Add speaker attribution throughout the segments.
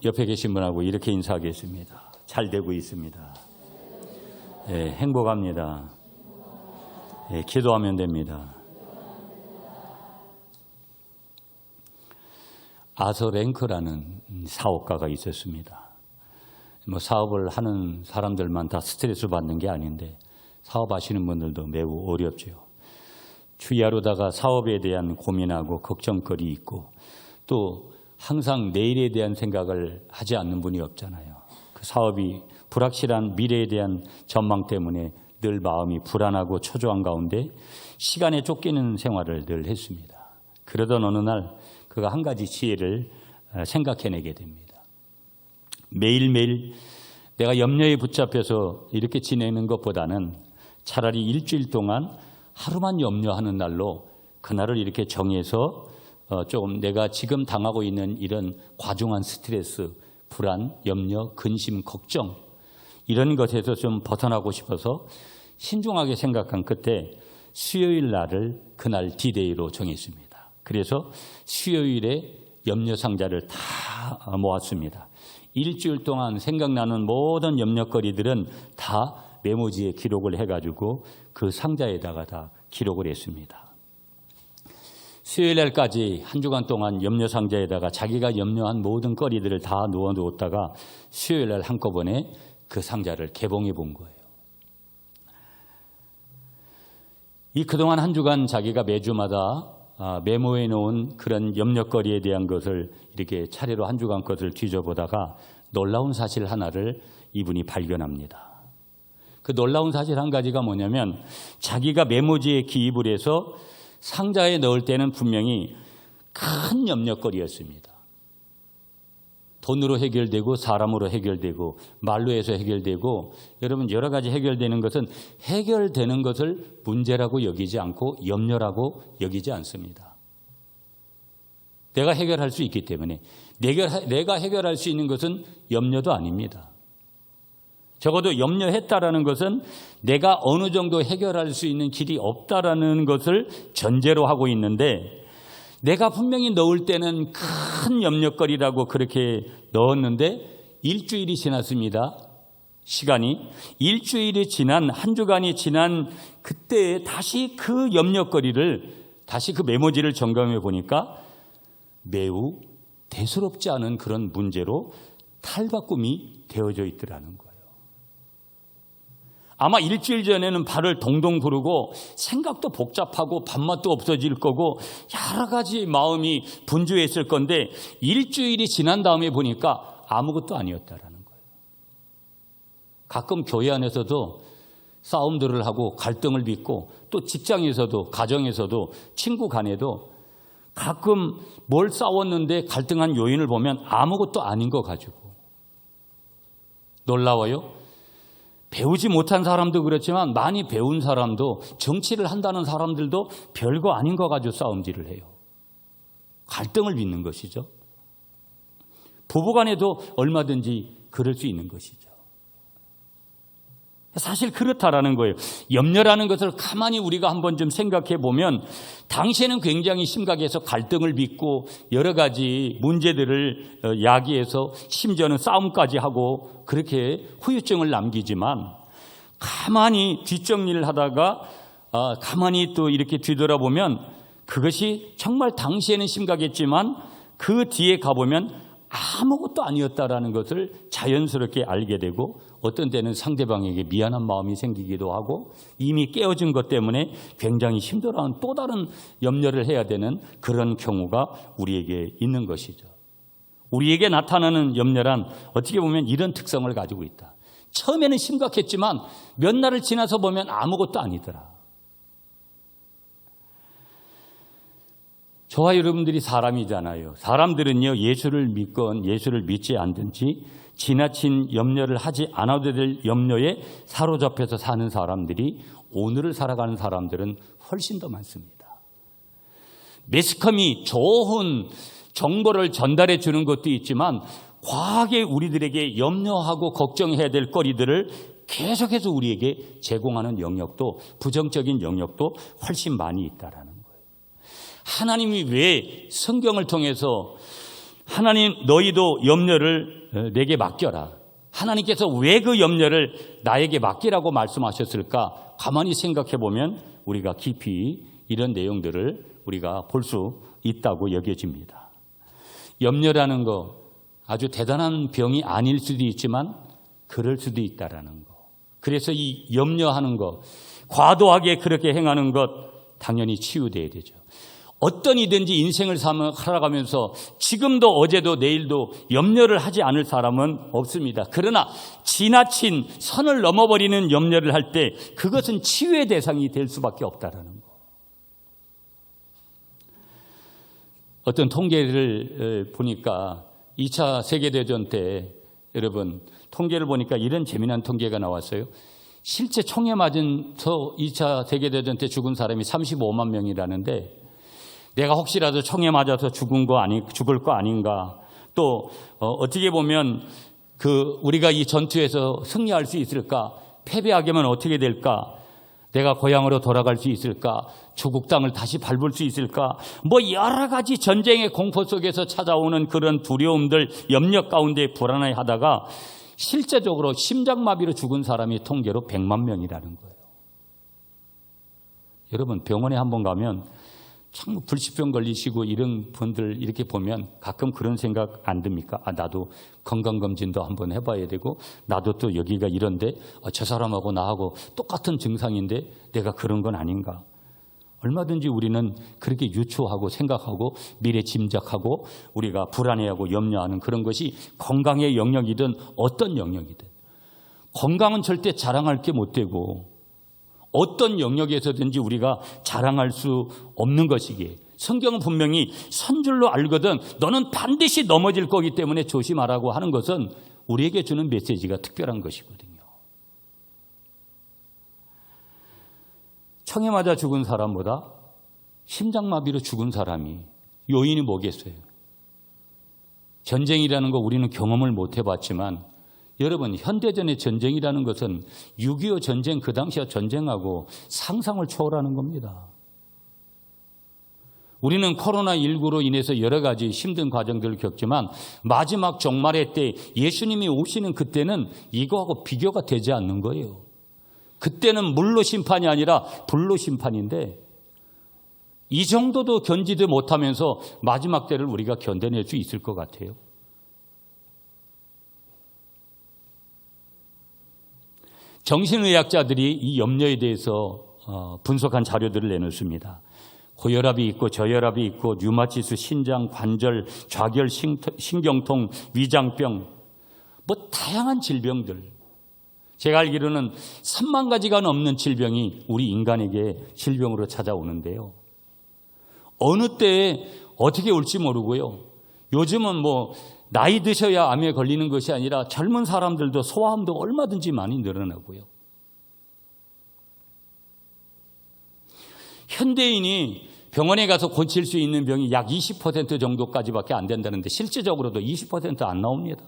Speaker 1: 옆에 계신 분하고 이렇게 인사하겠습니다. 잘 되고 있습니다. 예, 행복합니다. 예, 기도하면 됩니다. 아서 랭크라는 사업가가 있었습니다. 사업을 하는 사람들만 다 스트레스 받는 게 아닌데 사업하시는 분들도 매우 어렵죠. 주야로다가 사업에 대한 고민하고 걱정거리 있고 또 항상 내일에 대한 생각을 하지 않는 분이 없잖아요. 그 사업이 불확실한 미래에 대한 전망 때문에 늘 마음이 불안하고 초조한 가운데 시간에 쫓기는 생활을 늘 했습니다. 그러던 어느 날 그가 한 가지 지혜를 생각해내게 됩니다. 매일매일 내가 염려에 붙잡혀서 이렇게 지내는 것보다는 차라리 일주일 동안 하루만 염려하는 날로 그날을 이렇게 정해서 조금 내가 지금 당하고 있는 이런 과중한 스트레스, 불안, 염려, 근심, 걱정 이런 것에서 좀 벗어나고 싶어서 신중하게 생각한 끝에 수요일 날을 그날 디데이로 정했습니다. 그래서 수요일에 염려 상자를 다 모았습니다. 일주일 동안 생각나는 모든 염려거리들은 다 메모지에 기록을 해가지고 그 상자에다가 다 기록을 했습니다. 수요일 날까지 한 주간 동안 염려 상자에다가 자기가 염려한 모든 거리들을 다 놓아두었다가 수요일 날 한꺼번에 그 상자를 개봉해 본 거예요. 그동안 한 주간 자기가 매주마다 메모해 놓은 그런 염려거리에 대한 것을 이렇게 차례로 한 주간 것을 뒤져보다가 놀라운 사실 하나를 이분이 발견합니다. 그 놀라운 사실 한 가지가 뭐냐면 자기가 메모지에 기입을 해서 상자에 넣을 때는 분명히 큰 염려거리였습니다. 돈으로 해결되고 사람으로 해결되고 말로 해서 해결되고 여러분 여러 가지 해결되는 것은 해결되는 것을 문제라고 여기지 않고 염려라고 여기지 않습니다. 내가 해결할 수 있기 때문에 내가 해결할 수 있는 것은 염려도 아닙니다. 적어도 염려했다라는 것은 내가 어느 정도 해결할 수 있는 길이 없다라는 것을 전제로 하고 있는데 내가 분명히 넣을 때는 큰 염려거리라고 그렇게 넣었는데 일주일이 지났습니다. 시간이 일주일이 지난 한 주간이 지난 그때 다시 그 염려거리를 다시 그 메모지를 점검해 보니까 매우 대수롭지 않은 그런 문제로 탈바꿈이 되어져 있더라는 거예요. 아마 일주일 전에는 발을 동동 구르고 생각도 복잡하고 밥맛도 없어질 거고 여러 가지 마음이 분주했을 건데 일주일이 지난 다음에 보니까 아무것도 아니었다라는 거예요. 가끔 교회 안에서도 싸움들을 하고 갈등을 빚고 또 직장에서도 가정에서도 친구 간에도 가끔 뭘 싸웠는데 갈등한 요인을 보면 아무것도 아닌 거 가지고 놀라워요. 배우지 못한 사람도 그렇지만 많이 배운 사람도 정치를 한다는 사람들도 별거 아닌 거 가지고 싸움질을 해요. 갈등을 빚는 것이죠. 부부간에도 얼마든지 그럴 수 있는 것이죠. 사실 그렇다라는 거예요. 염려라는 것을 가만히 우리가 한번 좀 생각해 보면 당시에는 굉장히 심각해서 갈등을 빚고 여러 가지 문제들을 야기해서 심지어는 싸움까지 하고 그렇게 후유증을 남기지만 가만히 뒷정리를 하다가 가만히 또 이렇게 뒤돌아보면 그것이 정말 당시에는 심각했지만 그 뒤에 가보면 아무것도 아니었다라는 것을 자연스럽게 알게 되고 어떤 때는 상대방에게 미안한 마음이 생기기도 하고 이미 깨어진 것 때문에 굉장히 힘들어하는 또 다른 염려를 해야 되는 그런 경우가 우리에게 있는 것이죠. 우리에게 나타나는 염려란 어떻게 보면 이런 특성을 가지고 있다. 처음에는 심각했지만 몇 날을 지나서 보면 아무것도 아니더라. 저와 여러분들이 사람이잖아요. 사람들은요, 예수를 믿건 예수를 믿지 않든지 지나친 염려를 하지 않아도 될 염려에 사로잡혀서 사는 사람들이 오늘을 살아가는 사람들은 훨씬 더 많습니다. 매스컴이 좋은 정보를 전달해 주는 것도 있지만 과하게 우리들에게 염려하고 걱정해야 될 거리들을 계속해서 우리에게 제공하는 영역도 부정적인 영역도 훨씬 많이 있다라는 거예요. 하나님이 왜 성경을 통해서 하나님 너희도 염려를 내게 맡겨라. 하나님께서 왜 그 염려를 나에게 맡기라고 말씀하셨을까? 가만히 생각해 보면 우리가 깊이 이런 내용들을 우리가 볼 수 있다고 여겨집니다. 염려라는 거 아주 대단한 병이 아닐 수도 있지만 그럴 수도 있다라는 거. 그래서 이 염려하는 것, 과도하게 그렇게 행하는 것 당연히 치유돼야 되죠. 어떤 이든지 인생을 살아가면서 지금도 어제도 내일도 염려를 하지 않을 사람은 없습니다. 그러나 지나친 선을 넘어버리는 염려를 할 때 그것은 치유의 대상이 될 수밖에 없다라는 거. 어떤 통계를 보니까 2차 세계대전 때 여러분 통계를 보니까 이런 재미난 통계가 나왔어요. 실제 총에 맞은서 2차 세계대전 때 죽은 사람이 35만 명이라는데 내가 혹시라도 총에 맞아서 죽을 거 아닌가. 또 어떻게 보면 우리가 이 전투에서 승리할 수 있을까? 패배하게 하면 어떻게 될까? 내가 고향으로 돌아갈 수 있을까? 조국 땅을 다시 밟을 수 있을까? 뭐 여러 가지 전쟁의 공포 속에서 찾아오는 그런 두려움들, 염려 가운데 불안해하다가 실제적으로 심장마비로 죽은 사람이 통계로 100만 명이라는 거예요. 여러분 병원에 한번 가면 참 불치병 걸리시고 이런 분들 이렇게 보면 가끔 그런 생각 안 듭니까? 나도 건강검진도 한번 해봐야 되고 나도 또 여기가 이런데 저 사람하고 나하고 똑같은 증상인데 내가 그런 건 아닌가? 얼마든지 우리는 그렇게 유추하고 생각하고 미래 짐작하고 우리가 불안해하고 염려하는 그런 것이 건강의 영역이든 어떤 영역이든 건강은 절대 자랑할 게 못 되고 어떤 영역에서든지 우리가 자랑할 수 없는 것이기에 성경은 분명히 선줄로 알거든 너는 반드시 넘어질 거기 때문에 조심하라고 하는 것은 우리에게 주는 메시지가 특별한 것이거든요. 총에 맞아 죽은 사람보다 심장마비로 죽은 사람이 요인이 뭐겠어요? 전쟁이라는 거 우리는 경험을 못 해봤지만 여러분 현대전의 전쟁이라는 것은 6.25 전쟁 그 당시와 전쟁하고 상상을 초월하는 겁니다. 우리는 코로나19로 인해서 여러 가지 힘든 과정들을 겪지만 마지막 종말의 때 예수님이 오시는 그때는 이거하고 비교가 되지 않는 거예요. 그때는 물로 심판이 아니라 불로 심판인데 이 정도도 견디지 못하면서 마지막 때를 우리가 견뎌낼 수 있을 것 같아요. 정신의학자들이 이 염려에 대해서 분석한 자료들을 내놓습니다. 고혈압이 있고 저혈압이 있고 류마티스, 신장, 관절, 좌결, 신경통, 위장병 뭐 다양한 질병들 제가 알기로는 3만 가지가 넘는 질병이 우리 인간에게 질병으로 찾아오는데요. 어느 때에 어떻게 올지 모르고요. 요즘은 뭐 나이 드셔야 암에 걸리는 것이 아니라 젊은 사람들도 소아암도 얼마든지 많이 늘어나고요. 현대인이 병원에 가서 고칠 수 있는 병이 약 20% 정도까지밖에 안 된다는데 실질적으로도 20% 안 나옵니다.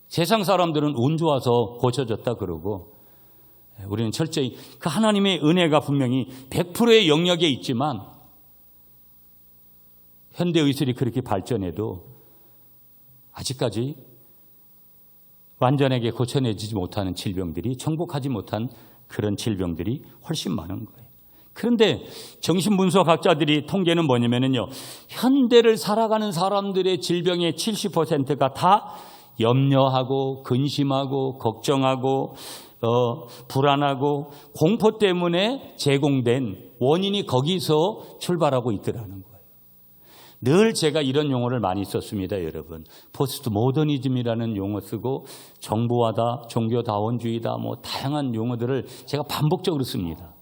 Speaker 1: 세상 사람들은 운 좋아서 고쳐졌다 그러고 우리는 철저히 그 하나님의 은혜가 분명히 100%의 영역에 있지만 현대의술이 그렇게 발전해도 아직까지 완전하게 고쳐내지 못하는 질병들이 정복하지 못한 그런 질병들이 훨씬 많은 거예요. 그런데 정신분석학자들이 통계는 뭐냐면요. 현대를 살아가는 사람들의 질병의 70%가 다 염려하고 근심하고 걱정하고 불안하고 공포 때문에 제공된 원인이 거기서 출발하고 있더라는 거예요. 늘 제가 이런 용어를 많이 썼습니다, 여러분. 포스트 모더니즘이라는 용어 쓰고 정보화다, 종교다원주의다, 뭐 다양한 용어들을 제가 반복적으로 씁니다.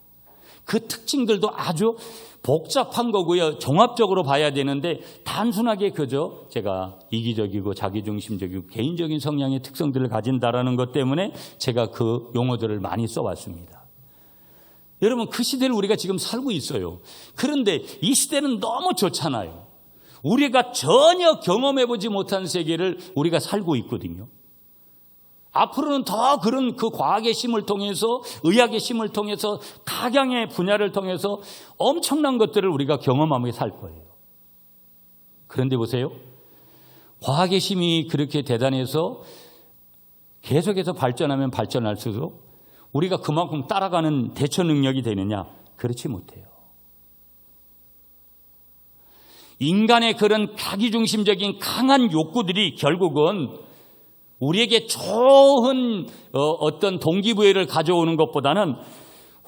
Speaker 1: 그 특징들도 아주 복잡한 거고요. 종합적으로 봐야 되는데 단순하게 그저 제가 이기적이고 자기중심적이고 개인적인 성향의 특성들을 가진다라는 것 때문에 제가 그 용어들을 많이 써왔습니다. 여러분 그 시대를 우리가 지금 살고 있어요. 그런데 이 시대는 너무 좋잖아요. 우리가 전혀 경험해보지 못한 세계를 우리가 살고 있거든요. 앞으로는 더 그런 그 과학의 힘을 통해서 의학의 힘을 통해서 각양의 분야를 통해서 엄청난 것들을 우리가 경험하며 살 거예요. 그런데 보세요. 과학의 힘이 그렇게 대단해서 계속해서 발전하면 발전할수록 우리가 그만큼 따라가는 대처 능력이 되느냐? 그렇지 못해요. 인간의 그런 자기중심적인 강한 욕구들이 결국은 우리에게 좋은 어떤 동기부여를 가져오는 것보다는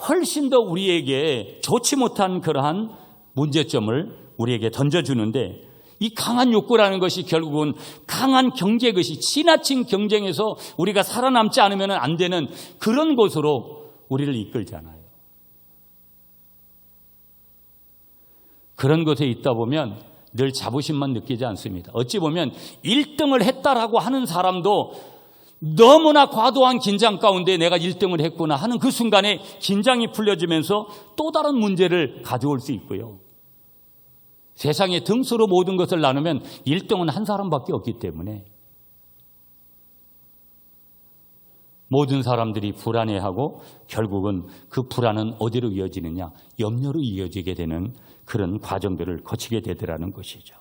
Speaker 1: 훨씬 더 우리에게 좋지 못한 그러한 문제점을 우리에게 던져주는데, 이 강한 욕구라는 것이 결국은 강한 경제, 것이 지나친 경쟁에서 우리가 살아남지 않으면 안 되는 그런 곳으로 우리를 이끌잖아요. 그런 곳에 있다 보면 늘 자부심만 느끼지 않습니다. 어찌 보면 1등을 했다라고 하는 사람도 너무나 과도한 긴장 가운데 내가 1등을 했구나 하는 그 순간에 긴장이 풀려지면서 또 다른 문제를 가져올 수 있고요. 세상에 등수로 모든 것을 나누면 1등은 한 사람밖에 없기 때문에 모든 사람들이 불안해하고 결국은 그 불안은 어디로 이어지느냐? 염려로 이어지게 되는 그런 과정들을 거치게 되더라는 것이죠.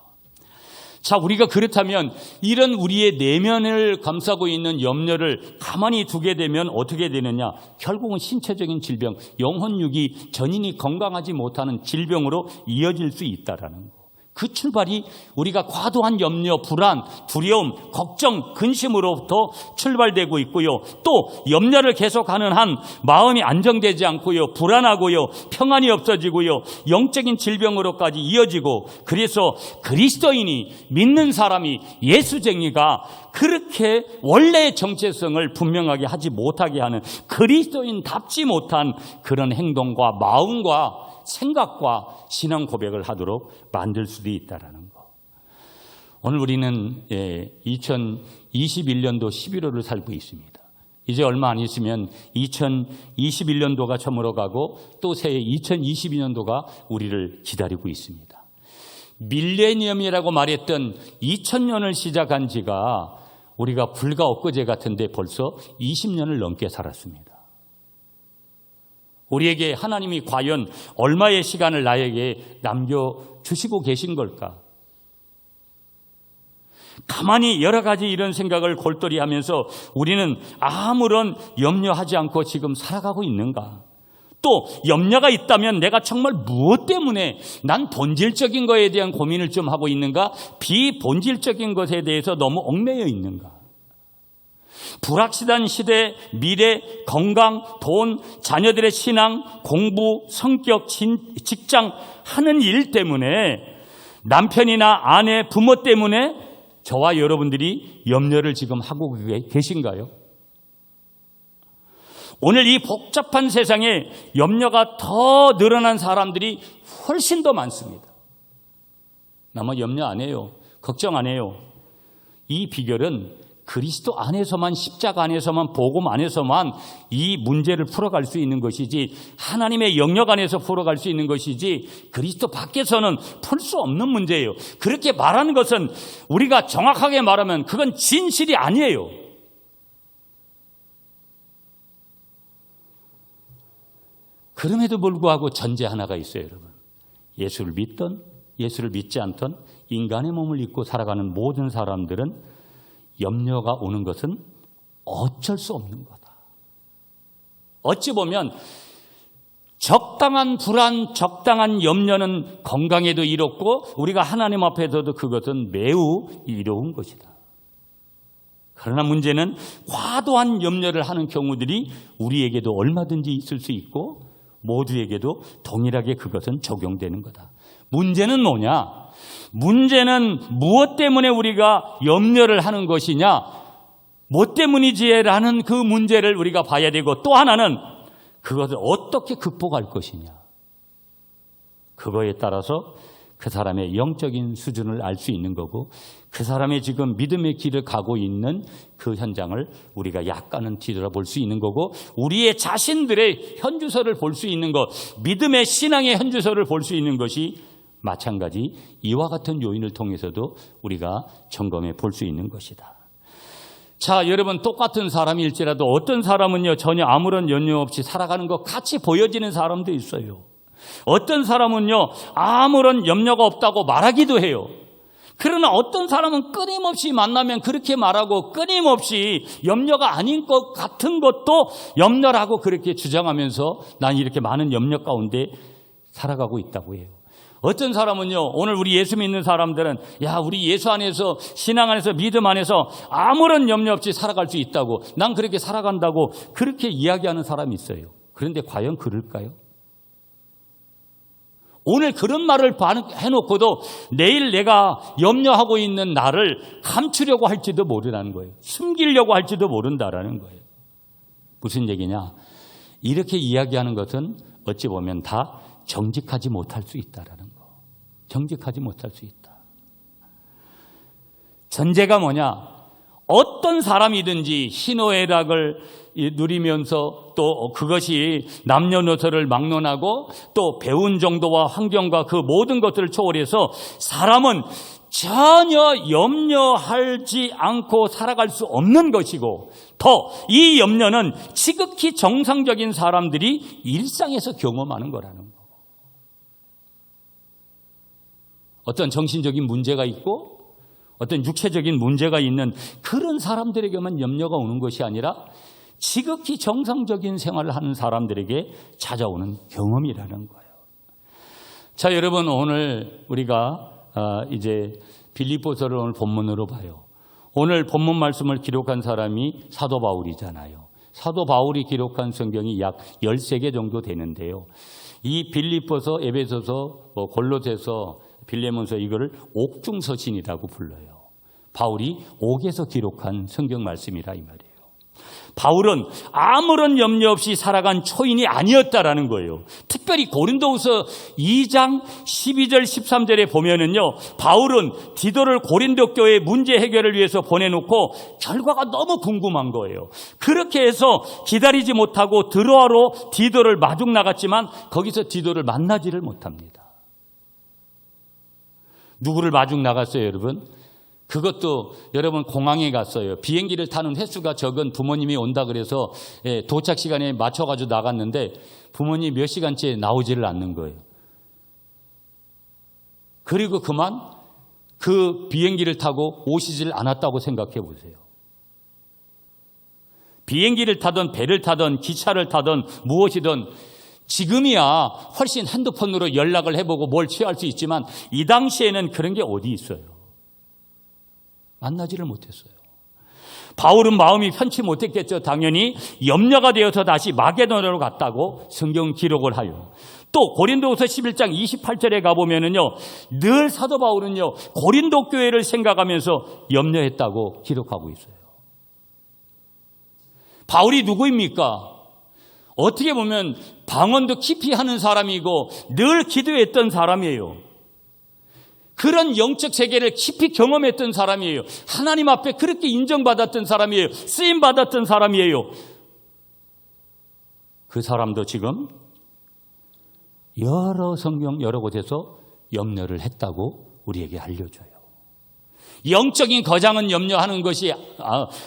Speaker 1: 자, 우리가 그렇다면 이런 우리의 내면을 감싸고 있는 염려를 가만히 두게 되면 어떻게 되느냐? 결국은 신체적인 질병, 영혼육이 전인이 건강하지 못하는 질병으로 이어질 수 있다라는 거. 그 출발이 우리가 과도한 염려, 불안, 두려움, 걱정, 근심으로부터 출발되고 있고요. 또 염려를 계속하는 한 마음이 안정되지 않고요. 불안하고요. 평안이 없어지고요. 영적인 질병으로까지 이어지고, 그래서 그리스도인이, 믿는 사람이, 예수쟁이가 그렇게 원래의 정체성을 분명하게 하지 못하게 하는, 그리스도인답지 못한 그런 행동과 마음과 생각과 신앙 고백을 하도록 만들 수도 있다라는 거. 오늘 우리는 2021년도 11월을 살고 있습니다. 이제 얼마 안 있으면 2021년도가 저물어가고 또 새해 2022년도가 우리를 기다리고 있습니다. 밀레니엄이라고 말했던 2000년을 시작한 지가 우리가 불과 엊그제 같은데 벌써 20년을 넘게 살았습니다. 우리에게 하나님이 과연 얼마의 시간을 나에게 남겨주시고 계신 걸까? 가만히 여러 가지 이런 생각을 골똘히 하면서 우리는 아무런 염려하지 않고 지금 살아가고 있는가? 또 염려가 있다면 내가 정말 무엇 때문에 난 본질적인 것에 대한 고민을 좀 하고 있는가? 비본질적인 것에 대해서 너무 얽매여 있는가? 불확실한 시대, 미래, 건강, 돈, 자녀들의 신앙, 공부, 성격, 직장, 하는 일 때문에, 남편이나 아내, 부모 때문에 저와 여러분들이 염려를 지금 하고 계신가요? 오늘 이 복잡한 세상에 염려가 더 늘어난 사람들이 훨씬 더 많습니다. 나만 염려 안 해요. 걱정 안 해요. 이 비결은 그리스도 안에서만, 십자가 안에서만, 복음 안에서만 이 문제를 풀어갈 수 있는 것이지, 하나님의 영역 안에서 풀어갈 수 있는 것이지, 그리스도 밖에서는 풀 수 없는 문제예요. 그렇게 말하는 것은 우리가 정확하게 말하면 그건 진실이 아니에요. 그럼에도 불구하고 전제 하나가 있어요, 여러분. 예수를 믿던, 예수를 믿지 않던 인간의 몸을 입고 살아가는 모든 사람들은 염려가 오는 것은 어쩔 수 없는 거다. 어찌 보면 적당한 불안, 적당한 염려는 건강에도 이롭고 우리가 하나님 앞에서도 그것은 매우 이로운 것이다. 그러나 문제는 과도한 염려를 하는 경우들이 우리에게도 얼마든지 있을 수 있고 모두에게도 동일하게 그것은 적용되는 거다. 문제는 뭐냐? 문제는 무엇 때문에 우리가 염려를 하는 것이냐? 뭐 때문이지라는 그 문제를 우리가 봐야 되고, 또 하나는 그것을 어떻게 극복할 것이냐? 그거에 따라서 그 사람의 영적인 수준을 알 수 있는 거고, 그 사람의 지금 믿음의 길을 가고 있는 그 현장을 우리가 약간은 뒤돌아볼 수 있는 거고, 우리의 자신들의 현주소를 볼 수 있는 것, 믿음의 신앙의 현주소를 볼 수 있는 것이 마찬가지 이와 같은 요인을 통해서도 우리가 점검해 볼 수 있는 것이다. 자, 여러분, 똑같은 사람일지라도 어떤 사람은요, 전혀 아무런 염려 없이 살아가는 것 같이 보여지는 사람도 있어요. 어떤 사람은요, 아무런 염려가 없다고 말하기도 해요. 그러나 어떤 사람은 끊임없이 만나면 그렇게 말하고 끊임없이 염려가 아닌 것 같은 것도 염려라고 그렇게 주장하면서 난 이렇게 많은 염려 가운데 살아가고 있다고 해요. 어떤 사람은요, 오늘 우리 예수 믿는 사람들은 우리 예수 안에서, 신앙 안에서, 믿음 안에서 아무런 염려 없이 살아갈 수 있다고, 난 그렇게 살아간다고 그렇게 이야기하는 사람이 있어요. 그런데 과연 그럴까요? 오늘 그런 말을 해놓고도 내일 내가 염려하고 있는 나를 감추려고 할지도 모르라는 거예요. 숨기려고 할지도 모른다라는 거예요. 무슨 얘기냐? 이렇게 이야기하는 것은 어찌 보면 다 정직하지 못할 수 있다라는 거. 정직하지 못할 수 있다. 전제가 뭐냐? 어떤 사람이든지 희노애락을 누리면서 또 그것이 남녀노소를 막론하고 또 배운 정도와 환경과 그 모든 것들을 초월해서 사람은 전혀 염려하지 않고 살아갈 수 없는 것이고, 더 이 염려는 지극히 정상적인 사람들이 일상에서 경험하는 거라는 거. 어떤 정신적인 문제가 있고 어떤 육체적인 문제가 있는 그런 사람들에게만 염려가 오는 것이 아니라 지극히 정상적인 생활을 하는 사람들에게 찾아오는 경험이라는 거예요. 자, 여러분, 오늘 우리가 이제 빌립보서를 오늘 본문으로 봐요. 오늘 본문 말씀을 기록한 사람이 사도 바울이잖아요. 사도 바울이 기록한 성경이 약 13개 정도 되는데요. 이 빌립보서, 에베소서, 골로새서, 빌레몬서, 이거를 옥중서신이라고 불러요. 바울이 옥에서 기록한 성경 말씀이라 이 말이에요. 바울은 아무런 염려 없이 살아간 초인이 아니었다라는 거예요. 특별히 고린도후서 2장 12절 13절에 보면은요, 바울은 디도를 고린도 교회 문제 해결을 위해서 보내놓고 결과가 너무 궁금한 거예요. 그렇게 해서 기다리지 못하고 드로아로 디도를 마중 나갔지만 거기서 디도를 만나지를 못합니다. 누구를 마중 나갔어요, 여러분? 그것도 여러분 공항에 갔어요. 비행기를 타는 횟수가 적은 부모님이 온다 그래서 도착 시간에 맞춰가지고 나갔는데 부모님 몇 시간째 나오지를 않는 거예요. 그리고 그만 그 비행기를 타고 오시질 않았다고 생각해 보세요. 비행기를 타든 배를 타든 기차를 타든 무엇이든 지금이야 훨씬 핸드폰으로 연락을 해보고 뭘 취할 수 있지만 이 당시에는 그런 게 어디 있어요. 만나지를 못했어요. 바울은 마음이 편치 못했겠죠. 당연히 염려가 되어서 다시 마게도냐로 갔다고 성경 기록을 하요. 또 고린도후서 11장 28절에 가보면은요, 늘 사도 바울은요 고린도 교회를 생각하면서 염려했다고 기록하고 있어요. 바울이 누구입니까? 어떻게 보면 방언도 깊이 하는 사람이고 늘 기도했던 사람이에요. 그런 영적 세계를 깊이 경험했던 사람이에요. 하나님 앞에 그렇게 인정받았던 사람이에요. 쓰임받았던 사람이에요. 그 사람도 지금 여러 성경 여러 곳에서 염려를 했다고 우리에게 알려줘요. 영적인 거장은 염려하는 것이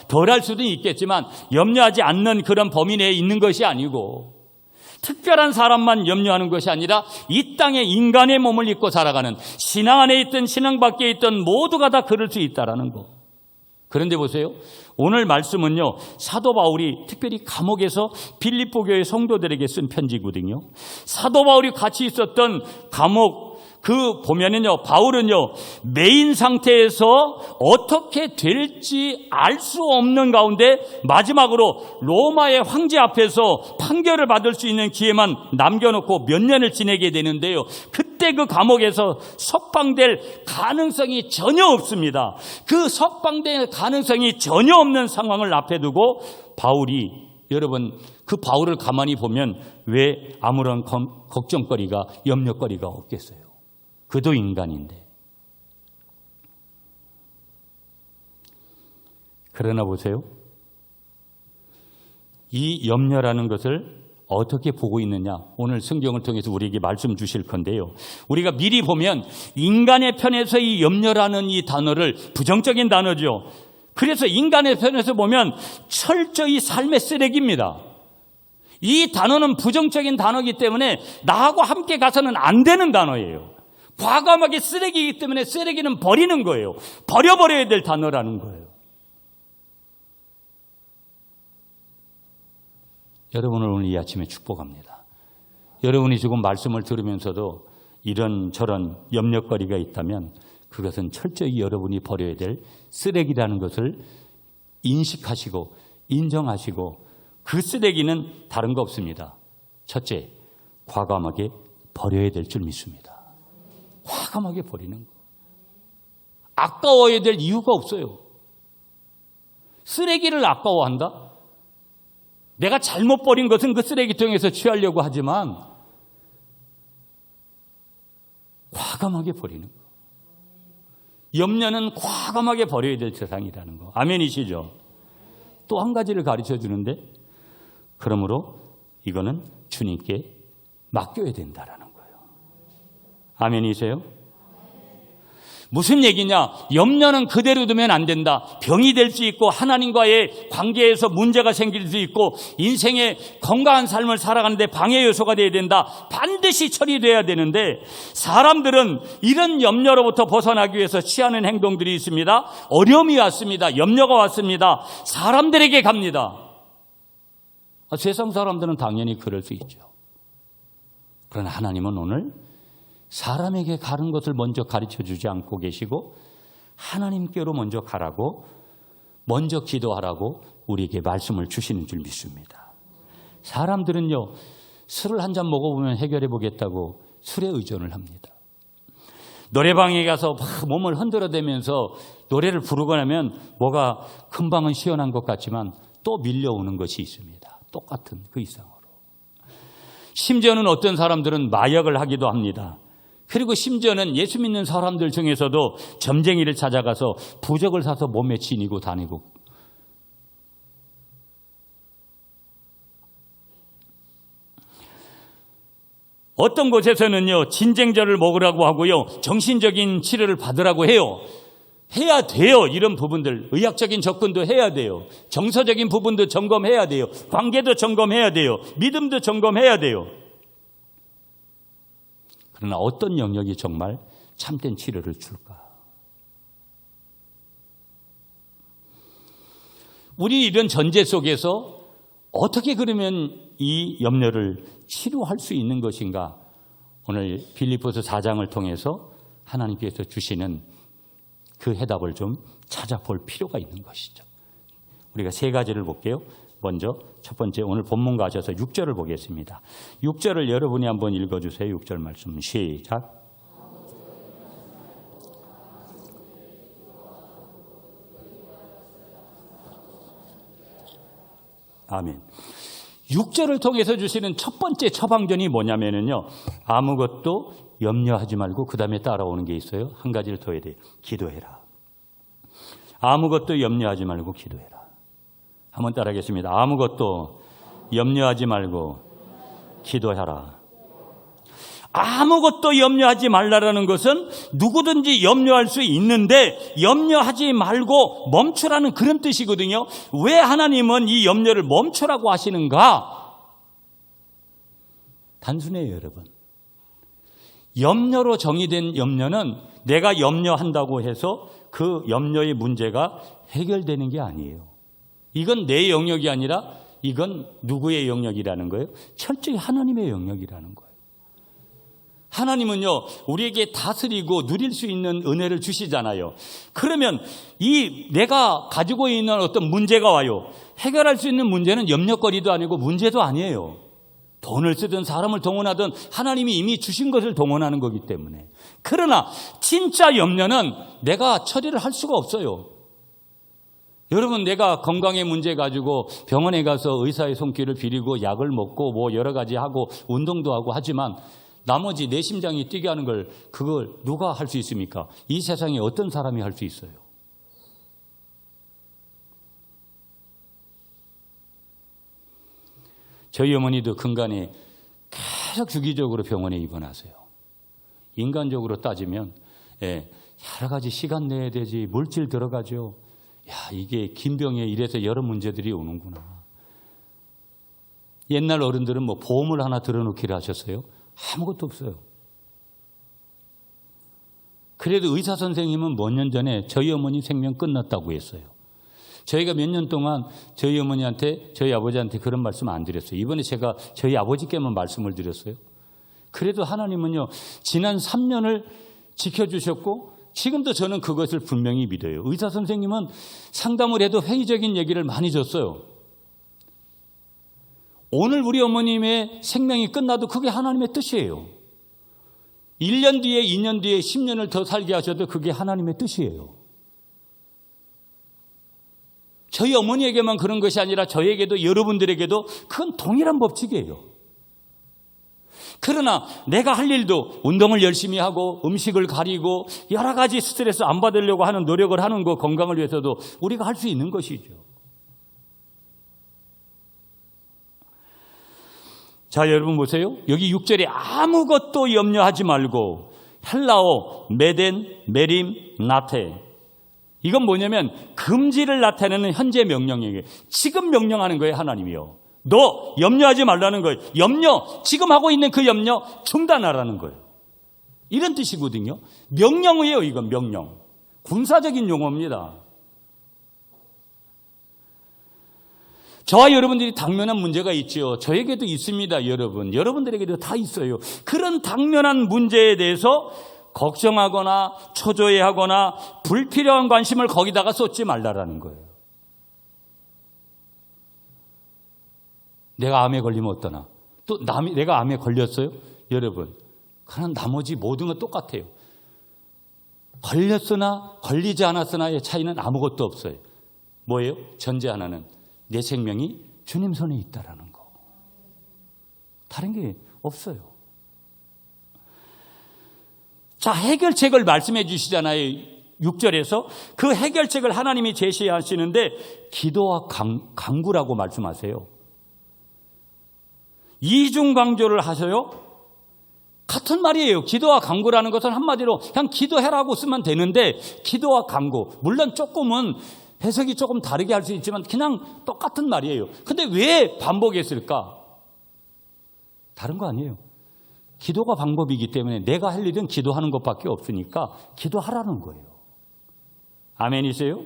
Speaker 1: 덜할 수도 있겠지만 염려하지 않는 그런 범위 내에 있는 것이 아니고 특별한 사람만 염려하는 것이 아니라 이 땅에 인간의 몸을 입고 살아가는 신앙 안에 있든 신앙 밖에 있든 모두가 다 그럴 수 있다는 거. 그런데 보세요. 오늘 말씀은요, 사도 바울이 특별히 감옥에서 빌립보 교회 성도들에게 쓴 편지거든요. 사도 바울이 같이 있었던 감옥 보면은요, 바울은요, 메인 상태에서 어떻게 될지 알 수 없는 가운데 마지막으로 로마의 황제 앞에서 판결을 받을 수 있는 기회만 남겨놓고 몇 년을 지내게 되는데요. 그때 그 감옥에서 석방될 가능성이 전혀 없습니다. 그 석방될 가능성이 전혀 없는 상황을 앞에 두고 바울이, 여러분, 그 바울을 가만히 보면 왜 아무런 걱정거리가, 염려거리가 없겠어요? 그도 인간인데. 그러나 보세요. 이 염려라는 것을 어떻게 보고 있느냐. 오늘 성경을 통해서 우리에게 말씀 주실 건데요. 우리가 미리 보면 인간의 편에서 이 염려라는 이 단어를, 부정적인 단어죠. 그래서 인간의 편에서 보면 철저히 삶의 쓰레기입니다. 이 단어는 부정적인 단어이기 때문에 나하고 함께 가서는 안 되는 단어예요. 과감하게 쓰레기이기 때문에 쓰레기는 버리는 거예요. 버려버려야 될 단어라는 거예요. 여러분을 오늘 이 아침에 축복합니다. 여러분이 지금 말씀을 들으면서도 이런저런 염려거리가 있다면 그것은 철저히 여러분이 버려야 될 쓰레기라는 것을 인식하시고 인정하시고 그 쓰레기는 다른 거 없습니다. 첫째, 과감하게 버려야 될 줄 믿습니다. 과감하게 버리는 거. 아까워야 될 이유가 없어요. 쓰레기를 아까워한다? 내가 잘못 버린 것은 그 쓰레기통에서 취하려고 하지만 과감하게 버리는 거. 염려는 과감하게 버려야 될 세상이라는 거. 아멘이시죠? 또 한 가지를 가르쳐 주는데 그러므로 이거는 주님께 맡겨야 된다라는 거예요. 아멘이세요? 무슨 얘기냐? 염려는 그대로 두면 안 된다. 병이 될 수 있고 하나님과의 관계에서 문제가 생길 수 있고 인생의 건강한 삶을 살아가는데 방해 요소가 돼야 된다. 반드시 처리돼야 되는데 사람들은 이런 염려로부터 벗어나기 위해서 취하는 행동들이 있습니다. 어려움이 왔습니다. 염려가 왔습니다. 사람들에게 갑니다. 세상 사람들은 당연히 그럴 수 있죠. 그러나 하나님은 오늘 사람에게 가는 것을 먼저 가르쳐주지 않고 계시고 하나님께로 먼저 가라고 먼저 기도하라고 우리에게 말씀을 주시는 줄 믿습니다. 사람들은요, 술을 한 잔 먹어보면 해결해 보겠다고 술에 의존을 합니다. 노래방에 가서 막 몸을 흔들어대면서 노래를 부르고 나면 뭐가 금방은 시원한 것 같지만 또 밀려오는 것이 있습니다. 똑같은 그 이상으로. 심지어는 어떤 사람들은 마약을 하기도 합니다. 그리고 심지어는 예수 믿는 사람들 중에서도 점쟁이를 찾아가서 부적을 사서 몸에 지니고 다니고 어떤 곳에서는요 진쟁제를 먹으라고 하고요 정신적인 치료를 받으라고 해요. 해야 돼요. 이런 부분들 의학적인 접근도 해야 돼요. 정서적인 부분도 점검해야 돼요. 관계도 점검해야 돼요. 믿음도 점검해야 돼요. 그러나 어떤 영역이 정말 참된 치료를 줄까? 우리 이런 전제 속에서 어떻게 그러면 이 염려를 치료할 수 있는 것인가? 오늘 빌립보서 4장을 통해서 하나님께서 주시는 그 해답을 좀 찾아볼 필요가 있는 것이죠. 우리가 세 가지를 볼게요. 먼저 첫 번째 오늘 본문 가셔서 6절을 보겠습니다. 6절을 여러분이 한번 읽어주세요. 6절 말씀 시작. 아멘. 6절을 통해서 주시는 첫 번째 처방전이 뭐냐면요. 아무것도 염려하지 말고 그 다음에 따라오는 게 있어요. 한 가지를 더 해야 돼요. 기도해라. 아무것도 염려하지 말고 기도해라. 한번 따라하겠습니다. 아무것도 염려하지 말고 기도하라. 아무것도 염려하지 말라라는 것은 누구든지 염려할 수 있는데 염려하지 말고 멈추라는 그런 뜻이거든요. 왜 하나님은 이 염려를 멈추라고 하시는가? 단순해요, 여러분. 염려로 정의된 염려는 내가 염려한다고 해서 그 염려의 문제가 해결되는 게 아니에요. 이건 내 영역이 아니라 이건 누구의 영역이라는 거예요? 철저히 하나님의 영역이라는 거예요. 하나님은요, 우리에게 다스리고 누릴 수 있는 은혜를 주시잖아요. 그러면 이 내가 가지고 있는 어떤 문제가 와요. 해결할 수 있는 문제는 염려거리도 아니고 문제도 아니에요. 돈을 쓰든 사람을 동원하든 하나님이 이미 주신 것을 동원하는 거기 때문에. 그러나 진짜 염려는 내가 처리를 할 수가 없어요. 여러분, 내가 건강의 문제 가지고 병원에 가서 의사의 손길을 빌리고 약을 먹고 뭐 여러 가지 하고 운동도 하고 하지만 나머지 내 심장이 뛰게 하는 걸 그걸 누가 할 수 있습니까? 이 세상에 어떤 사람이 할 수 있어요? 저희 어머니도 근간에 계속 주기적으로 병원에 입원하세요. 인간적으로 따지면 여러 가지 시간 내야 되지 물질 들어가죠. 야, 이게 긴 병에 이래서 여러 문제들이 오는구나. 옛날 어른들은 뭐 보험을 하나 들어놓기를 하셨어요? 아무것도 없어요. 그래도 의사 선생님은 몇 년 전에 저희 어머니 생명 끝났다고 했어요. 저희가 몇 년 동안 저희 어머니한테, 저희 아버지한테 그런 말씀 안 드렸어요. 이번에 제가 저희 아버지께만 말씀을 드렸어요. 그래도 하나님은요, 지난 3년을 지켜주셨고 지금도 저는 그것을 분명히 믿어요. 의사 선생님은 상담을 해도 회의적인 얘기를 많이 줬어요. 오늘 우리 어머님의 생명이 끝나도 그게 하나님의 뜻이에요. 1년 뒤에, 2년 뒤에, 10년을 더 살게 하셔도 그게 하나님의 뜻이에요. 저희 어머니에게만 그런 것이 아니라 저에게도, 여러분들에게도 그건 동일한 법칙이에요. 그러나 내가 할 일도 운동을 열심히 하고 음식을 가리고 여러 가지 스트레스 안 받으려고 하는 노력을 하는 거, 건강을 위해서도 우리가 할 수 있는 것이죠. 자, 여러분 보세요. 여기 6절에 아무것도 염려하지 말고, 헬라어 메덴, 메림, 나테. 이건 뭐냐면 금지를 나타내는 현재 명령이에요. 지금 명령하는 거예요, 하나님이요. 너 염려하지 말라는 거예요. 염려, 지금 하고 있는 그 염려 중단하라는 거예요. 이런 뜻이거든요. 명령이에요, 이건 명령. 군사적인 용어입니다. 저와 여러분들이 당면한 문제가 있죠. 저에게도 있습니다, 여러분. 여러분들에게도 다 있어요. 그런 당면한 문제에 대해서 걱정하거나 초조해하거나 불필요한 관심을 거기다가 쏟지 말라라는 거예요. 내가 암에 걸리면 어떠나? 또 내가 암에 걸렸어요? 여러분, 그런 나머지 모든 건 똑같아요. 걸렸으나 걸리지 않았으나의 차이는 아무것도 없어요. 뭐예요? 전제 하나는 내 생명이 주님 손에 있다라는 거. 다른 게 없어요. 자, 해결책을 말씀해 주시잖아요. 6절에서 그 해결책을 하나님이 제시하시는데 기도와 간구라고 말씀하세요. 이중 강조를 하셔요. 같은 말이에요. 기도와 간구라는 것은 한마디로 그냥 기도해라고 쓰면 되는데, 기도와 간구, 물론 조금은 해석이 조금 다르게 할 수 있지만 그냥 똑같은 말이에요. 근데 왜 반복했을까? 다른 거 아니에요. 기도가 방법이기 때문에 내가 할 일은 기도하는 것밖에 없으니까 기도하라는 거예요. 아멘이세요?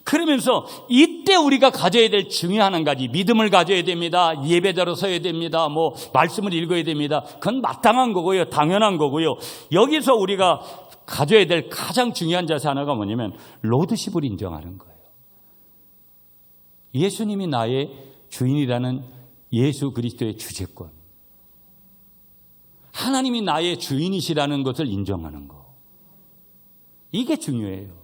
Speaker 1: 그러면서 이때 우리가 가져야 될 중요한 한 가지, 믿음을 가져야 됩니다. 예배자로 서야 됩니다. 말씀을 읽어야 됩니다. 그건 마땅한 거고요. 당연한 거고요. 여기서 우리가 가져야 될 가장 중요한 자세 하나가 뭐냐면 로드십을 인정하는 거예요. 예수님이 나의 주인이라는 예수 그리스도의 주재권, 하나님이 나의 주인이시라는 것을 인정하는 거, 이게 중요해요.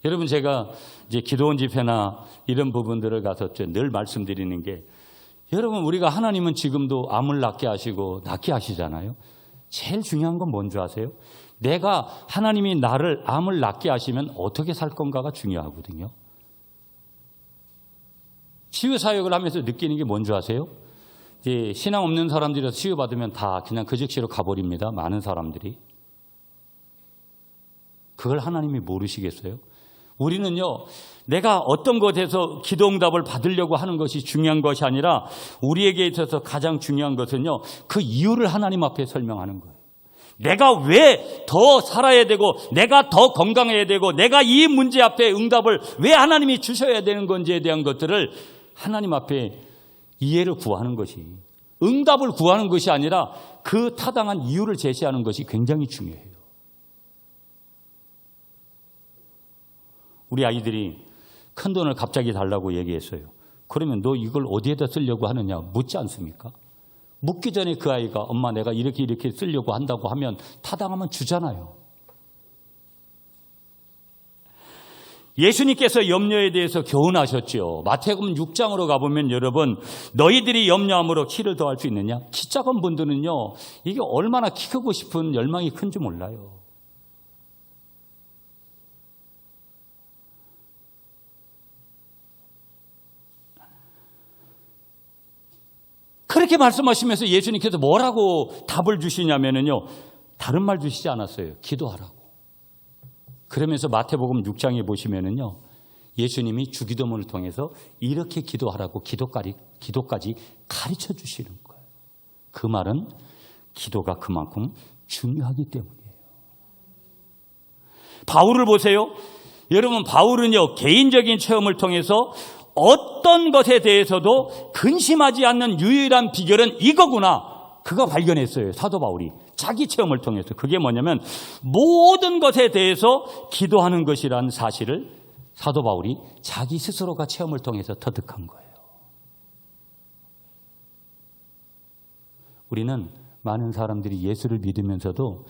Speaker 1: 여러분, 제가 이제 기도원 집회나 이런 부분들을 가서 늘 말씀드리는 게, 여러분, 우리가 하나님은 지금도 암을 낫게 하시고 낫게 하시잖아요. 제일 중요한 건 뭔지 아세요? 내가, 하나님이 나를 암을 낫게 하시면 어떻게 살 건가가 중요하거든요. 치유사역을 하면서 느끼는 게 뭔지 아세요? 이제 신앙 없는 사람들이 치유받으면 다 그냥 그 즉시로 가버립니다. 많은 사람들이. 그걸 하나님이 모르시겠어요? 우리는요, 내가 어떤 것에서 기도응답을 받으려고 하는 것이 중요한 것이 아니라 우리에게 있어서 가장 중요한 것은요, 그 이유를 하나님 앞에 설명하는 거예요. 내가 왜 더 살아야 되고, 내가 더 건강해야 되고, 내가 이 문제 앞에 응답을 왜 하나님이 주셔야 되는 건지에 대한 것들을 하나님 앞에 이해를 구하는 것이, 응답을 구하는 것이 아니라 그 타당한 이유를 제시하는 것이 굉장히 중요해요. 우리 아이들이 큰 돈을 갑자기 달라고 얘기했어요. 그러면 너 이걸 어디에다 쓰려고 하느냐 묻지 않습니까? 묻기 전에 그 아이가 엄마 내가 이렇게 쓰려고 한다고 하면 타당하면 주잖아요. 예수님께서 염려에 대해서 교훈하셨죠. 마태복음 6장으로 가보면 여러분, 너희들이 염려함으로 키를 더할 수 있느냐? 키 작은 분들은요, 이게 얼마나 키 크고 싶은 열망이 큰지 몰라요. 그렇게 말씀하시면서 예수님께서 뭐라고 답을 주시냐면요, 다른 말 주시지 않았어요. 기도하라고. 그러면서 마태복음 6장에 보시면은요, 예수님이 주기도문을 통해서 이렇게 기도하라고 기도까지 가르쳐 주시는 거예요. 그 말은 기도가 그만큼 중요하기 때문이에요. 바울을 보세요. 여러분, 바울은요, 개인적인 체험을 통해서 어떤 것에 대해서도 근심하지 않는 유일한 비결은 이거구나, 그거 발견했어요. 사도 바울이 자기 체험을 통해서. 그게 뭐냐면 모든 것에 대해서 기도하는 것이라는 사실을 사도 바울이 자기 스스로가 체험을 통해서 터득한 거예요. 우리는 많은 사람들이 예수를 믿으면서도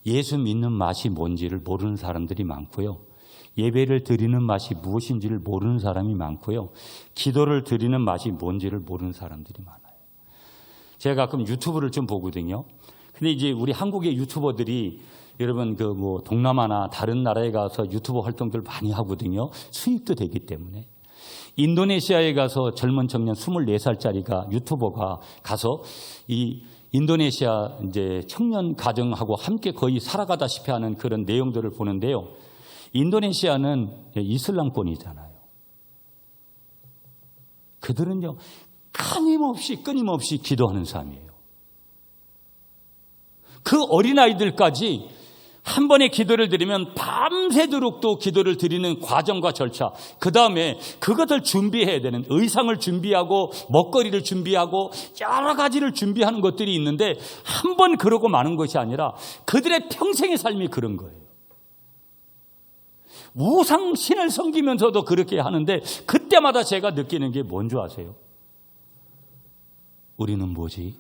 Speaker 1: 예수 믿는 맛이 뭔지를 모르는 사람들이 많고요. 예배를 드리는 맛이 무엇인지를 모르는 사람이 많고요. 기도를 드리는 맛이 뭔지를 모르는 사람들이 많아요. 제가 가끔 유튜브를 좀 보거든요. 근데 이제 우리 한국의 유튜버들이 여러분 동남아나 다른 나라에 가서 유튜버 활동들 많이 하거든요. 수익도 되기 때문에. 인도네시아에 가서 젊은 청년 24살짜리가 유튜버가 가서 이 인도네시아 이제 청년 가정하고 함께 거의 살아가다시피 하는 그런 내용들을 보는데요. 인도네시아는 이슬람권이잖아요. 그들은요, 끊임없이 기도하는 삶이에요. 그 어린아이들까지 한 번의 기도를 드리면 밤새도록도 기도를 드리는 과정과 절차, 그 다음에 그것을 준비해야 되는, 의상을 준비하고 먹거리를 준비하고 여러 가지를 준비하는 것들이 있는데 한 번 그러고 마는 것이 아니라 그들의 평생의 삶이 그런 거예요. 우상신을 섬기면서도 그렇게 하는데 그때마다 제가 느끼는 게 뭔 줄 아세요? 우리는 뭐지?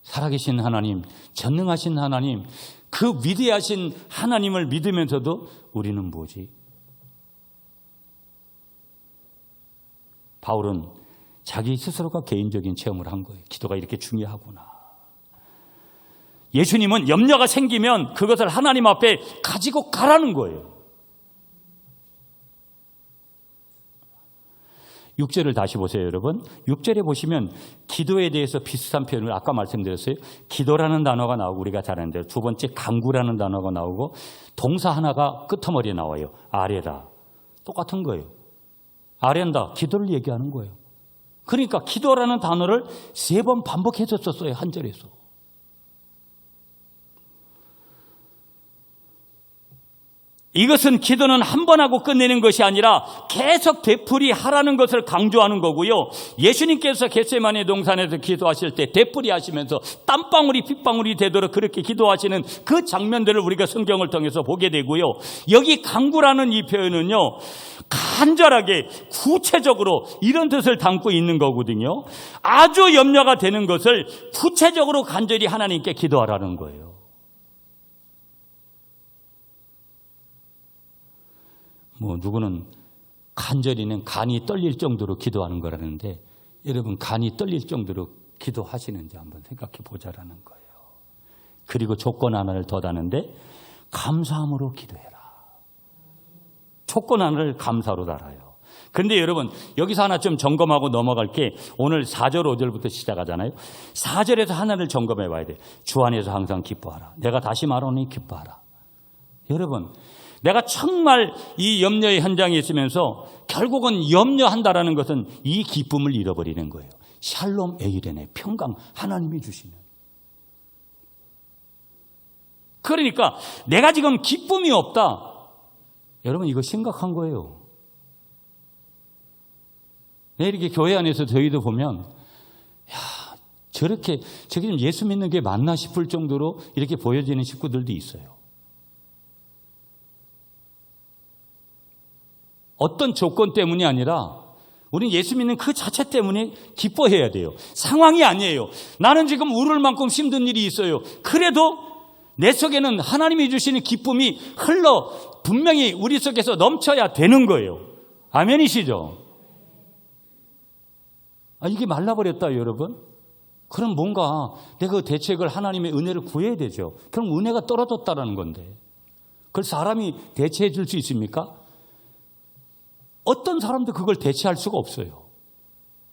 Speaker 1: 살아계신 하나님, 전능하신 하나님, 그 위대하신 하나님을 믿으면서도 우리는 뭐지? 바울은 자기 스스로가 개인적인 체험을 한 거예요. 기도가 이렇게 중요하구나. 예수님은 염려가 생기면 그것을 하나님 앞에 가지고 가라는 거예요. 6절을 다시 보세요, 여러분. 6절에 보시면 기도에 대해서 비슷한 표현을 아까 말씀드렸어요. 기도라는 단어가 나오고 우리가 잘 아는 대로 두 번째 간구라는 단어가 나오고 동사 하나가 끄트머리에 나와요. 아뢰라. 똑같은 거예요. 아뢰다. 기도를 얘기하는 거예요. 그러니까 기도라는 단어를 3번 반복해서 썼어요. 한 절에서. 이것은 기도는 한 번 하고 끝내는 것이 아니라 계속 되풀이 하라는 것을 강조하는 거고요. 예수님께서 겟세마네 동산에서 기도하실 때 되풀이 하시면서 땀방울이 핏방울이 되도록 그렇게 기도하시는 그 장면들을 우리가 성경을 통해서 보게 되고요. 여기 간구라는 이 표현은요, 간절하게 구체적으로 이런 뜻을 담고 있는 거거든요. 아주 염려가 되는 것을 구체적으로 간절히 하나님께 기도하라는 거예요. 누구는 간절히는 간이 떨릴 정도로 기도하는 거라는데, 여러분 간이 떨릴 정도로 기도하시는지 한번 생각해 보자라는 거예요. 그리고 조건 하나를 더 다는데, 감사함으로 기도해라. 조건 하나를 감사로 달아요. 그런데 여러분, 여기서 하나 좀 점검하고 넘어갈 게, 오늘 4절 5절부터 시작하잖아요. 4절에서 하나를 점검해 봐야 돼요. 주 안에서 항상 기뻐하라. 내가 다시 말하노니 기뻐하라. 여러분, 내가 정말 이 염려의 현장에 있으면서 결국은 염려한다라는 것은 이 기쁨을 잃어버리는 거예요. 샬롬 에이레네, 평강, 하나님이 주시는. 그러니까 내가 지금 기쁨이 없다. 여러분, 이거 심각한 거예요. 이렇게 교회 안에서 저희도 보면, 저게 좀 예수 믿는 게 맞나 싶을 정도로 이렇게 보여지는 식구들도 있어요. 어떤 조건 때문이 아니라 우리는 예수 믿는 그 자체 때문에 기뻐해야 돼요. 상황이 아니에요. 나는 지금 울을 만큼 힘든 일이 있어요. 그래도 내 속에는 하나님이 주시는 기쁨이 분명히 우리 속에서 넘쳐야 되는 거예요. 아멘이시죠? 이게 말라버렸다, 여러분. 그럼 뭔가 내가 그 대책을 하나님의 은혜를 구해야 되죠. 그럼 은혜가 떨어졌다라는 건데, 그걸 사람이 대체해 줄 수 있습니까? 어떤 사람도 그걸 대체할 수가 없어요.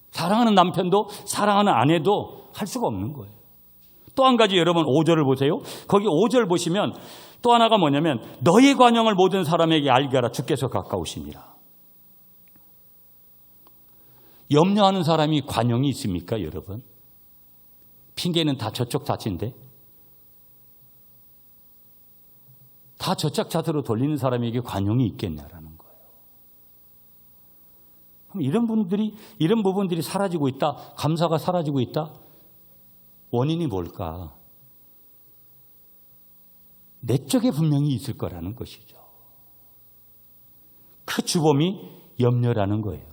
Speaker 1: 사랑하는 남편도 사랑하는 아내도 할 수가 없는 거예요. 또 한 가지, 여러분 5절을 보세요. 거기 5절 보시면 또 하나가 뭐냐면, 너의 관용을 모든 사람에게 알게 하라. 주께서 가까우시니라. 염려하는 사람이 관용이 있습니까, 여러분? 핑계는 다 저쪽 탓인데, 다 저짝자대로 돌리는 사람에게 관용이 있겠냐라는 거예요. 그럼 이런 부분들이 사라지고 있다. 감사가 사라지고 있다. 원인이 뭘까? 내 쪽에 분명히 있을 거라는 것이죠. 그 주범이 염려라는 거예요.